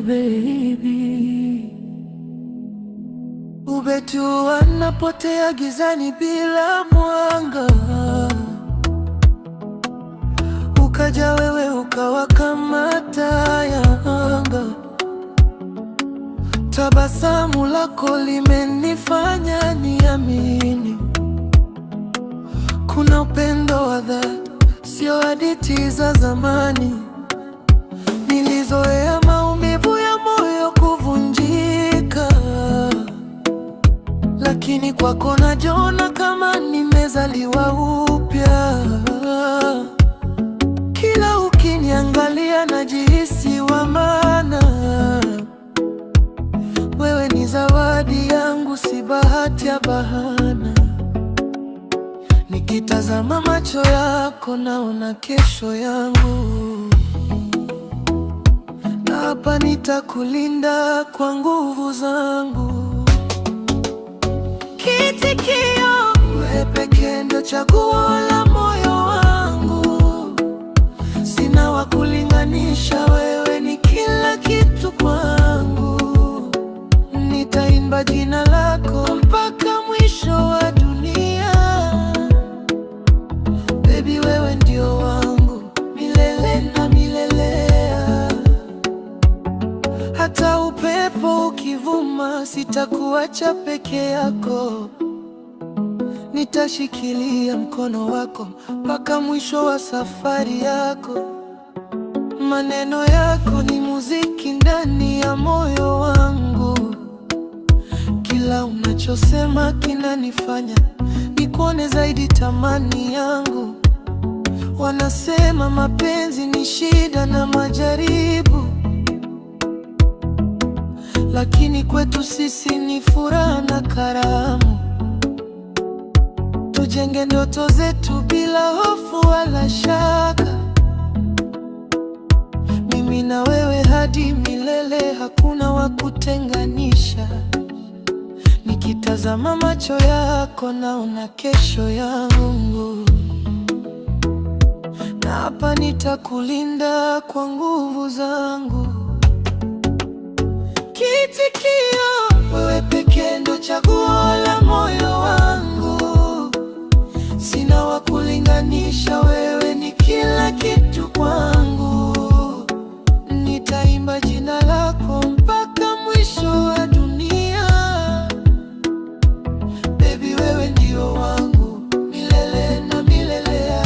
baby. Ubetu anapotea gizani bila mwanga, ukaja wewe ukawa kama taa ya anga. Tabasamu lako limenifanya niamini kuna upendo wa dhati, sio hadithi za zamani. Nilizoea maumivu ya moyo kuvunjika, lakini kwako najiona kama nimezaliwa upya. Kila ukiniangalia najihisi wa maana. Wewe ni zawadi yangu, si bahati ya bahana. Nikitazama macho yako naona kesho yangu. Na hapa nitakulinda kwa nguvu zangu. Kitikio, wewe pekee ndio chaguo la moyo wangu. Sina wa kulinganisha, wewe ni kila kitu kwangu. Nitaimba jina lako mpaka mwisho wa dunia. Baby, wewe ndio wangu milele na milelea. Hata upepo ukivuma, sitakuacha peke yako. Nitashikilia mkono wako mpaka mwisho wa safari yako. Maneno yako ni muziki ndani ya moyo wangu. Kila unachosema kinanifanya nikuone zaidi thamani yangu. Wanasema mapenzi ni shida na majaribu, lakini kwetu sisi ni furaha na karamu. Tujenge ndoto zetu bila hofu wala shaka. Mimi na wewe hadi milele, hakuna wa kutenganisha. Nikitazama macho yako naona kesho yangu. Na hapa nitakulinda kwa nguvu zangu. Kitikio, wewe pekee ndo chaguo la moyo wangu. Sina wa kulinganisha, wewe ni kila kitu kwangu. Nitaimba jina lako mpaka mwisho wa dunia. Baby, wewe ndio wangu milele na milelea.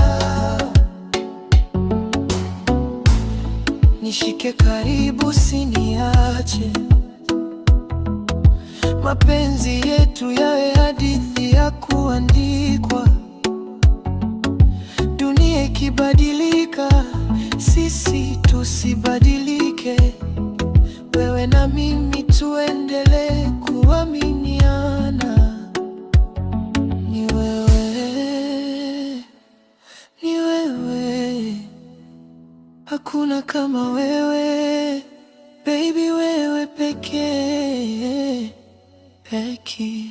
Nishike karibu, usiniache. Mapenzi yetu yawe hadithi ya kuandikwa. Dunia ikibadilika, sisi tusibadilike. Wewe na mimi tuendelee kuaminiana. Ni wewe, ni wewe, hakuna kama wewe. Baby, wewe pekee pekee.